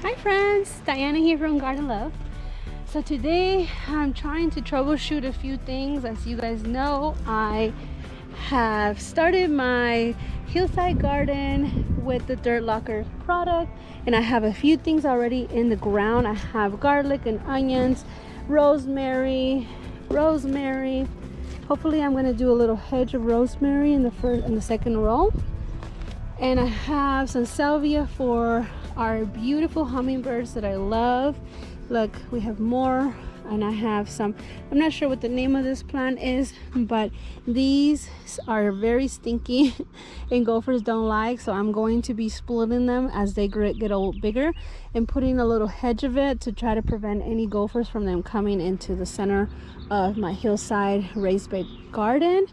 Hi friends, Diana here from Garden Love. So today I'm trying to troubleshoot a few things. As you guys know, I have started my Hillside garden with the dirt locker product, and I have a few things already in the ground. I have garlic and onions, rosemary. Hopefully I'm going to do a little hedge of rosemary in the second row. And I have some salvia for our beautiful hummingbirds that I love. Look, we have more, and I have some, I'm not sure what the name of this plant is, but these are very stinky and gophers don't like, so I'm going to be splitting them as they get a little bigger and putting a little hedge of it to try to prevent any gophers from them coming into the center of my hillside raised bed garden.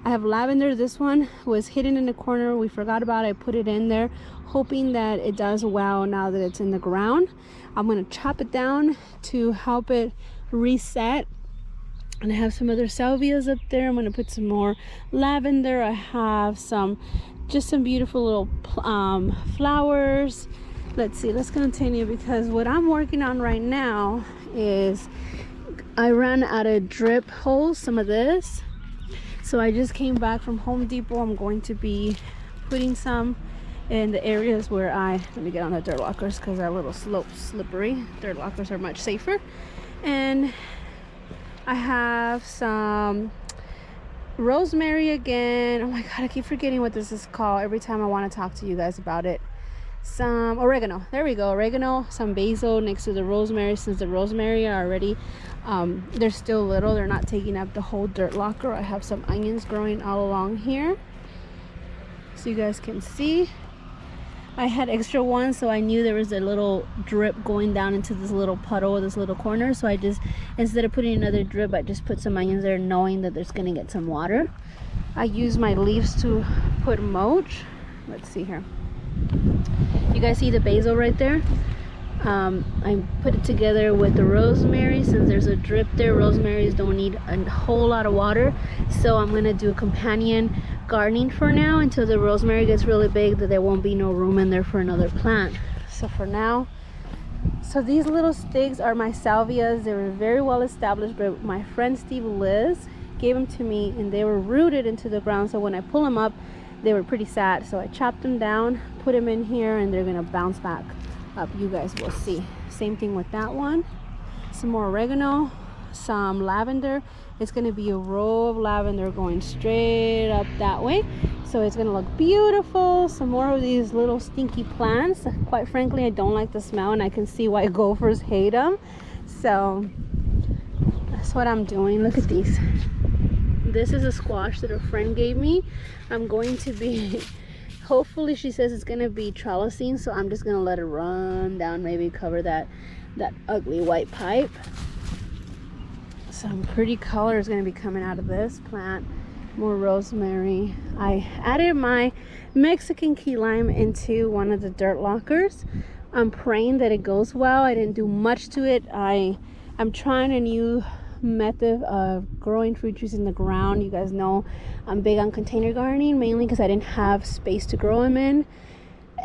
I have lavender. This one was hidden in the corner. We forgot about it. I put it in there hoping that it does well now that it's in the ground. I'm going to chop it down to help it reset. And I have some other salvias up there. I'm going to put some more lavender. I have some beautiful little flowers. Let's see, let's continue, because what I'm working on right now is I ran out of drip holes, some of this. So I just came back from Home Depot. I'm going to be putting some in the areas where let me get on the dirt lockers because they're a little slippery. Dirt lockers are much safer. And I have some rosemary again. Oh my god, I keep forgetting what this is called every time I want to talk to you guys about it. Some oregano, there we go, oregano, some basil next to the rosemary, since the rosemary are already they're still little, they're not taking up the whole dirt locker. I have some onions growing all along here so you guys can see. I had extra ones, so I knew there was a little drip going down into this little puddle, this little corner, so I just, instead of putting another drip, I just put some onions there knowing that there's gonna get some water. I use my leaves to put mulch. Let's see here, you guys see the basil right there? I put it together with the rosemary. Since there's a drip there, rosemaries don't need a whole lot of water, so I'm gonna do a companion gardening for now until the rosemary gets really big, that there won't be no room in there for another plant. So for now, so these little sticks are my salvias. They were very well established, but my friend Steve Liz gave them to me, and they were rooted into the ground, so when I pull them up they were pretty sad. So I chopped them down, put them in here, and they're gonna bounce back up. You guys will see. Same thing with that one. Some more oregano, some lavender. It's going to be a row of lavender going straight up that way, so it's going to look beautiful. Some more of these little stinky plants. Quite frankly, I don't like the smell, and I can see why gophers hate them, so that's what I'm doing. Look at these. This is a squash that a friend gave me. I'm going to be hopefully, she says it's gonna be trellising, so I'm just gonna let it run down, maybe cover that ugly white pipe. Some pretty color is gonna be coming out of this plant. More rosemary. I added my Mexican key lime into one of the dirt lockers. I'm praying that it goes well. I didn't do much to it. I'm trying a new method of growing fruit trees in the ground. You guys know I'm big on container gardening, mainly because I didn't have space to grow them in,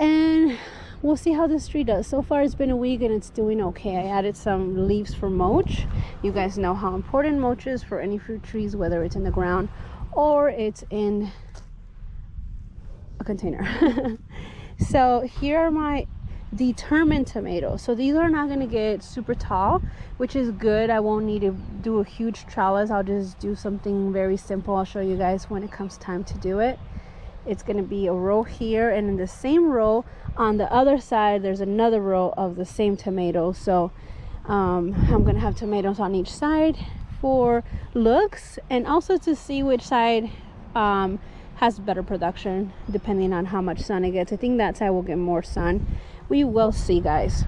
and we'll see how this tree does. So far it's been a week and it's doing okay. I added some leaves for mulch. You guys know how important mulch is for any fruit trees, whether it's in the ground or it's in a container. So here are my determined tomatoes. So these are not going to get super tall, which is good. I won't need to do a huge trellis. I'll just do something very simple. I'll show you guys when it comes time to do it. It's going to be a row here, and in the same row on the other side there's another row of the same tomatoes. So I'm going to have tomatoes on each side for looks, and also to see which side has better production depending on how much sun it gets. I think that side will get more sun. We will see, guys.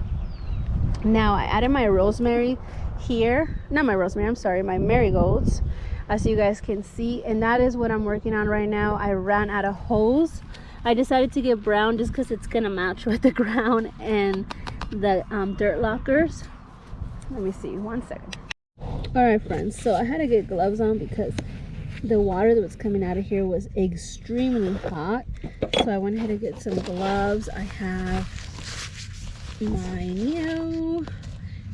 Now I added my rosemary here, not my rosemary, I'm sorry, my marigolds, as you guys can see, and that is what I'm working on right now. I ran out of holes. I decided to get brown just because it's gonna match with the ground and the dirt lockers. Let me see, 1 second. All right friends, so I had to get gloves on because the water that was coming out of here was extremely hot, so I went ahead and get some gloves. I have my new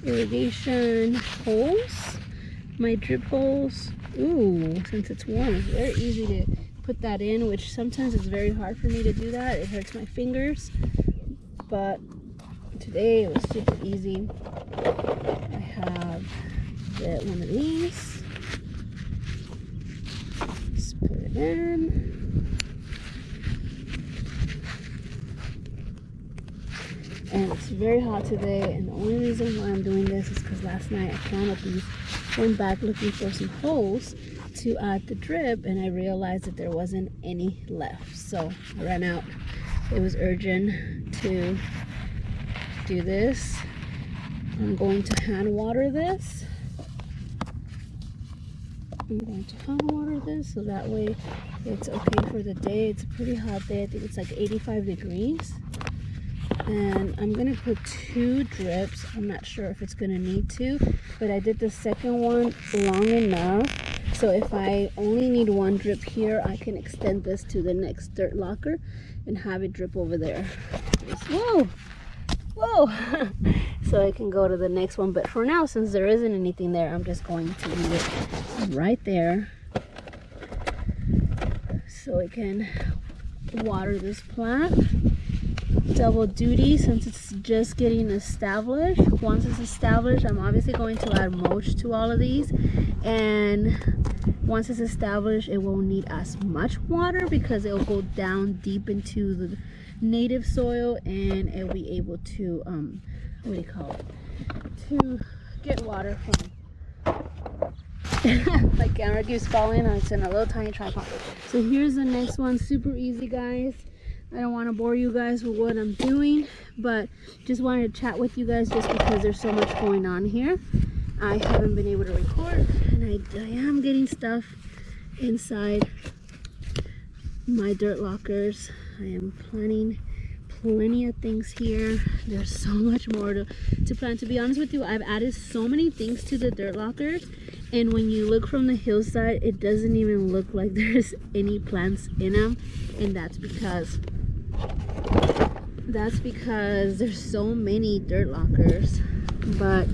irrigation holes, my drip holes. Ooh, since it's warm, it's very easy to put that in, which sometimes it's very hard for me to do that. It hurts my fingers, but today it was super easy. I have one of these. Just put it in. And it's very hot today, and the only reason why I'm doing this is because last night I counted these, went back looking for some holes to add the drip, and I realized that there wasn't any left. So I ran out. It was urgent to do this. I'm going to hand water this. I'm going to hand water this so that way it's okay for the day. It's a pretty hot day. I think it's like 85 degrees. And I'm gonna put 2 drips. I'm not sure if it's gonna need to, but I did the second one long enough. So if I only need 1 drip here, I can extend this to the next dirt locker and have it drip over there. Whoa! Whoa! So I can go to the next one. But for now, since there isn't anything there, I'm just going to leave it right there so I can water this plant. Double duty since it's just getting established. Once it's established, I'm obviously going to add mulch to all of these, and once it's established, it won't need as much water because it will go down deep into the native soil, and it'll be able to what do you call it, to get water from my camera keeps falling and it's in a little tiny tripod. So here's the next one. Super easy, guys. I don't want to bore you guys with what I'm doing, but just wanted to chat with you guys just because there's so much going on here. I haven't been able to record, and I am getting stuff inside my dirt lockers. I am planning plenty of things here. There's so much more to plan. To be honest with you, I've added so many things to the dirt lockers, and when you look from the hillside, it doesn't even look like there's any plants in them, and that's because there's so many dirt lockers. But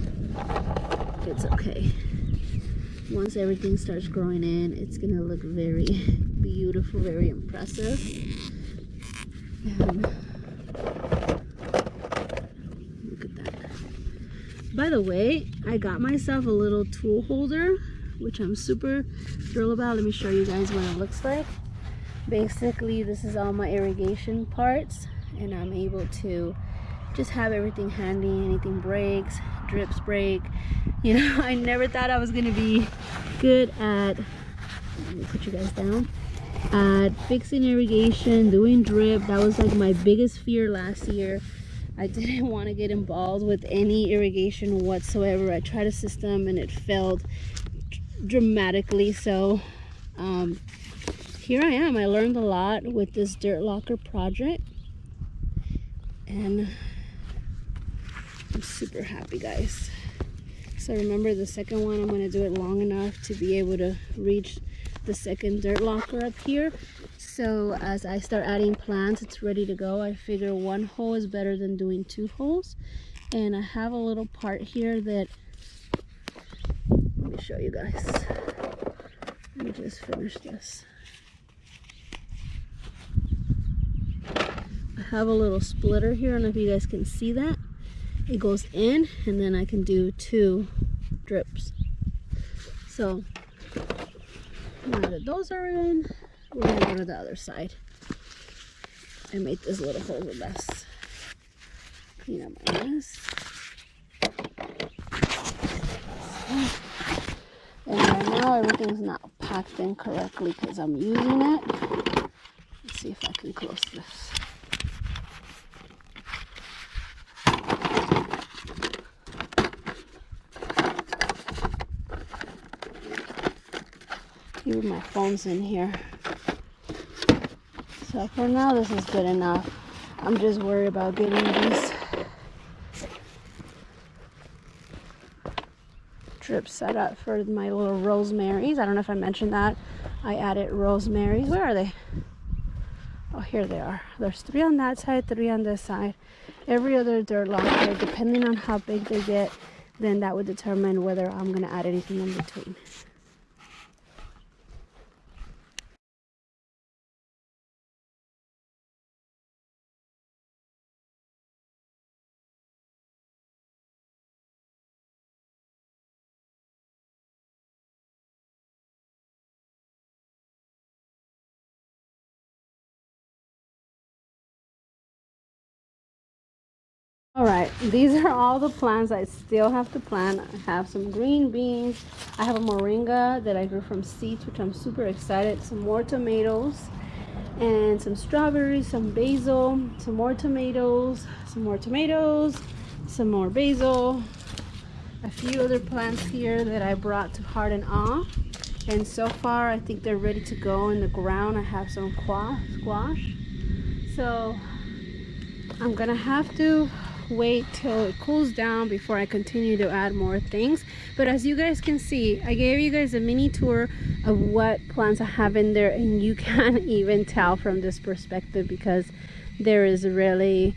it's okay. Once everything starts growing in, it's gonna look very beautiful, very impressive. And look at that. By the way, I got myself a little tool holder, which I'm super thrilled about. Let me show you guys what it looks like. Basically, this is all my irrigation parts, and I'm able to just have everything handy. Anything breaks, drips break. You know, I never thought I was gonna be good at, let me put you guys down, at fixing irrigation, doing drip. That was like my biggest fear last year. I didn't want to get involved with any irrigation whatsoever. I tried a system and it failed dramatically. So here I am. I learned a lot with this dirt locker project, and I'm super happy, guys. So remember, the second one, I'm going to do it long enough to be able to reach the second dirt locker up here. So as I start adding plants, it's ready to go. I figure 1 hole is better than doing 2 holes. And I have a little part here that, let me show you guys. Let me just finish this. I have a little splitter here. I don't know if you guys can see that. It goes in, and then I can do 2 drips. So now that those are in, we're gonna go to the other side and make this little hole with us. Clean up my mess. And right now everything's not packed in correctly because I'm using it. Let's see if I can close this. Even my phone's in here. So for now, this is good enough. I'm just worried about getting these drips set up for my little rosemaries. I don't know if I mentioned that. I added rosemaries. Where are they? Oh, here they are. There's 3 on that side, 3 on this side. every other dirt locker, depending on how big they get, then that would determine whether I'm gonna add anything in between. All right, these are all the plants I still have to plant. I have some green beans. I have a moringa that I grew from seeds, which I'm super excited. Some more tomatoes and some strawberries, some basil, some more tomatoes, some more tomatoes, some more basil. A few other plants here that I brought to harden off. And so far, I think they're ready to go in the ground. I have some squash. So I'm gonna have to wait till it cools down before I continue to add more things. But as you guys can see, I gave you guys a mini tour of what plants I have in there, and you can't even tell from this perspective because there is really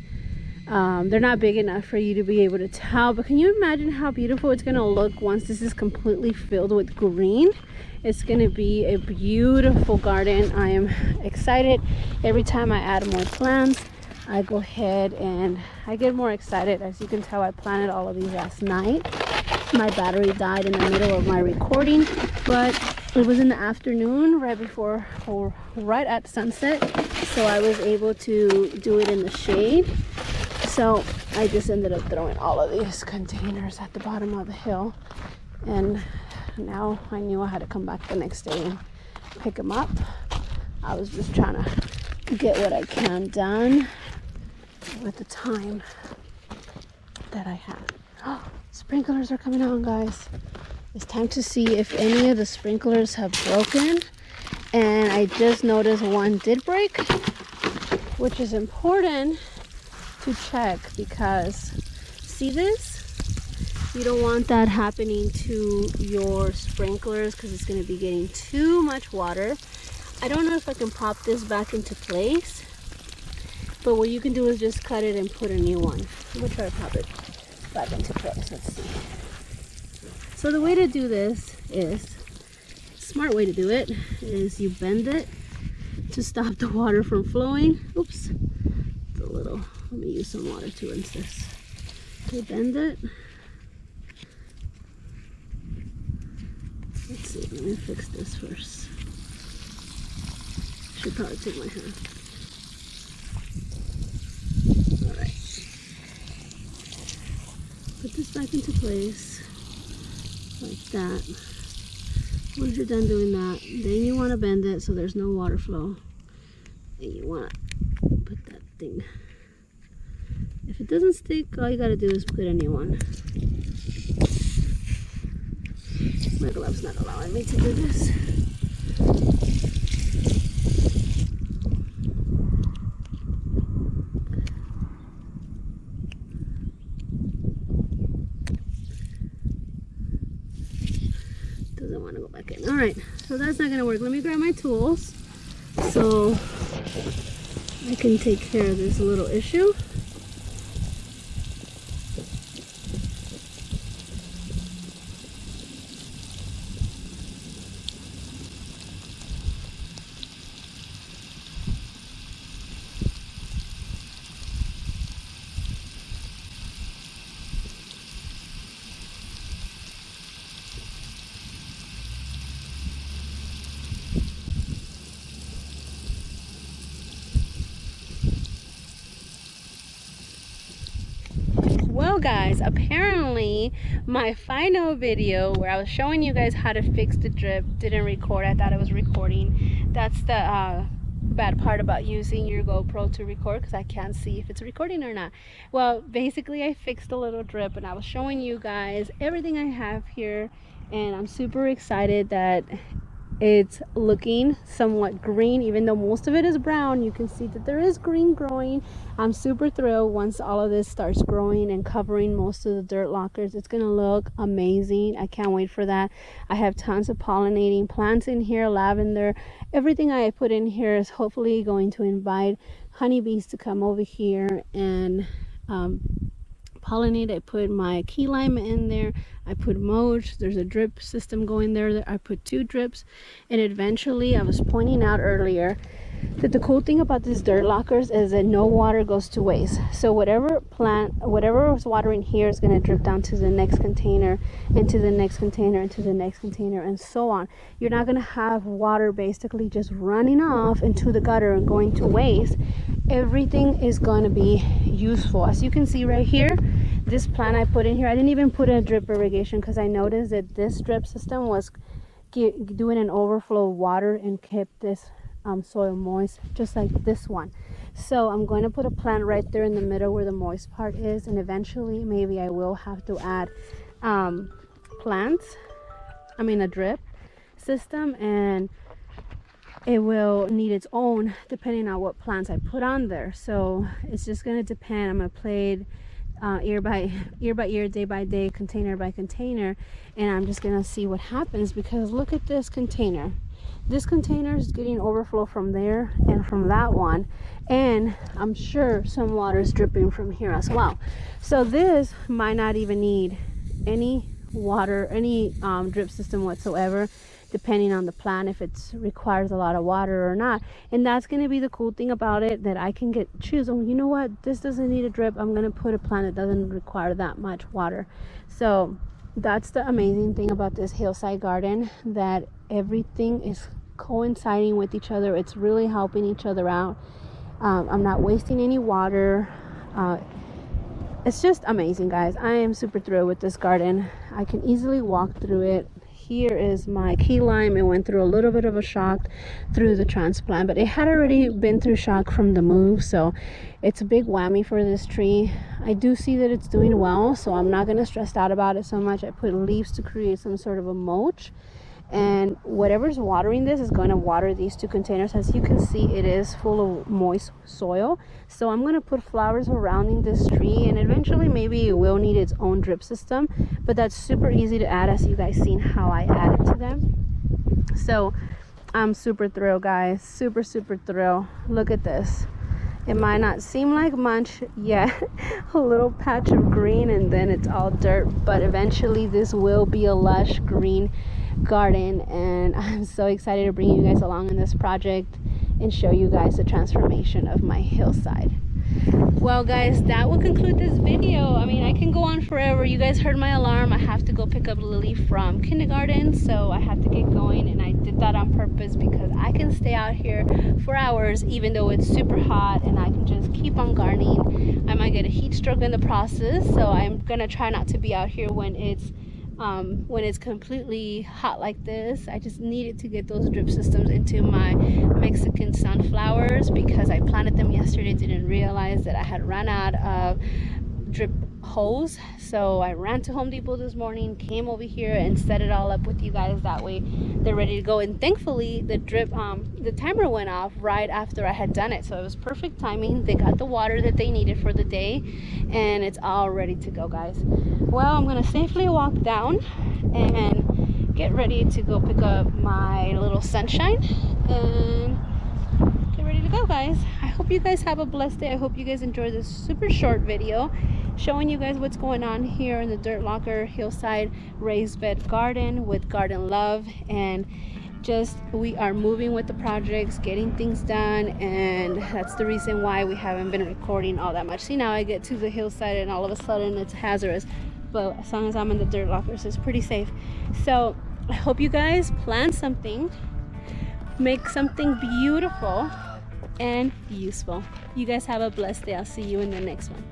they're not big enough for you to be able to tell. But can you imagine how beautiful it's gonna look once this is completely filled with green? It's gonna be a beautiful garden. I am excited. Every time I add more plants, I go ahead and I get more excited. As you can tell, I planted all of these last night. My battery died in the middle of my recording, but it was in the afternoon, right before or right at sunset, so I was able to do it in the shade. So I just ended up throwing all of these containers at the bottom of the hill, and now I knew I had to come back the next day and pick them up. I was just trying to get what I can done with the time that I had. Oh, sprinklers are coming on, guys. It's time to see if any of the sprinklers have broken, and I just noticed one did break, which is important to check because see this? You don't want that happening to your sprinklers because it's going to be getting too much water. I don't know if I can pop this back into place, but what you can do is just cut it and put a new one. I'm gonna try to pop it back into place. Let's see. So the way to do this is, smart way to do it is you bend it to stop the water from flowing. Oops, it's a little, let me use some water to rinse this. Okay, bend it. Let's see, let me fix this first. Should probably take my hand. Alright. Put this back into place like that. Once you're done doing that, then you want to bend it so there's no water flow. And you want to put that thing. If it doesn't stick, all you gotta do is put a new one. My glove's not allowing me to do this. Doesn't want to go back in. Alright, so that's not gonna work. Let me grab my tools so I can take care of this little issue. Well guys, apparently my final video where I was showing you guys how to fix the drip didn't record. I thought it was recording. That's the bad part about using your GoPro to record, because I can't see if it's recording or not. Well, basically I fixed a little drip and I was showing you guys everything I have here, and I'm super excited that it's looking somewhat green. Even though most of it is brown, you can see that there is green growing. I'm super thrilled once all of this starts growing and covering most of the dirt lockers. It's gonna look amazing. I can't wait for that. I have tons of pollinating plants in here, lavender. Everything I put in here is hopefully going to invite honeybees to come over here and pollinate. I put my key lime in there, I put mulch, there's a drip system going there. I put 2 drips, and eventually, I was pointing out earlier that the cool thing about these dirt lockers is that no water goes to waste. So whatever was watering here is going to drip down to the next container, into the next container, into the next container, and so on. You're not going to have water basically just running off into the gutter and going to waste. Everything is going to be useful. As you can see right here, this plant I put in here, I didn't even put in a drip irrigation because I noticed that this drip system was doing an overflow of water and kept this soil moist, just like this one. So I'm going to put a plant right there in the middle where the moist part is, and eventually maybe I will have to add a drip system, and it will need its own depending on what plants I put on there. So it's just going to depend. I'm going to play it year by year, day by day, container by container, and I'm just going to see what happens, because look at this container. This container is getting overflow from there and from that one, and I'm sure some water is dripping from here as well. So this might not even need any water, any drip system whatsoever, depending on the plant, if it requires a lot of water or not. And that's going to be the cool thing about it, that I can choose, oh, you know what, this doesn't need a drip, I'm going to put a plant that doesn't require that much water. So that's the amazing thing about this hillside garden, that everything is coinciding with each other. It's really helping each other out. I'm not wasting any water. It's just amazing, guys. I am super thrilled with this garden. I can easily walk through it. Here is my key lime. It went through a little bit of a shock through the transplant, but it had already been through shock from the move, so it's a big whammy for this tree. I do see that it's doing well, so I'm not going to stress out about it so much. I put leaves to create some sort of a mulch, and whatever's watering this is going to water these 2 containers. As you can see, it is full of moist soil, so I'm going to put flowers surrounding this tree, and eventually maybe it will need its own drip system, but that's super easy to add, as you guys seen how I added to them. So I'm super thrilled, guys. Super thrilled. Look at this. It might not seem like much yet, a little patch of green, and then it's all dirt, but eventually this will be a lush green garden, and I'm so excited to bring you guys along in this project and show you guys the transformation of my hillside. Well, guys, that will conclude this video. I mean, I can go on forever. You guys heard my alarm. I have to go pick up Lily from kindergarten, so I have to get going, and I did that on purpose because I can stay out here for hours even though it's super hot, and I can just keep on gardening. I might get a heat stroke in the process, so I'm gonna try not to be out here when it's completely hot like this. I just needed to get those drip systems into my Mexican sunflowers because I planted them yesterday, didn't realize that I had run out of drip hose. So I ran to Home Depot this morning, came over here and set it all up with you guys, that way they're ready to go. And thankfully the timer went off right after I had done it, so it was perfect timing. They got the water that they needed for the day, and it's all ready to go, guys. Well, I'm gonna safely walk down and get ready to go pick up my little sunshine and get ready to go, guys. I hope you guys have a blessed day. I hope you guys enjoyed this super short video showing you guys what's going on here in the Dirt Locker Hillside raised bed garden with garden love, and just we are moving with the projects, getting things done, and that's the reason why we haven't been recording all that much. See, now I get to the hillside and all of a sudden it's hazardous, but as long as I'm in the Dirt Lockers, it's pretty safe. So I hope you guys plan something, make something beautiful and useful. You guys have a blessed day. I'll see you in the next one.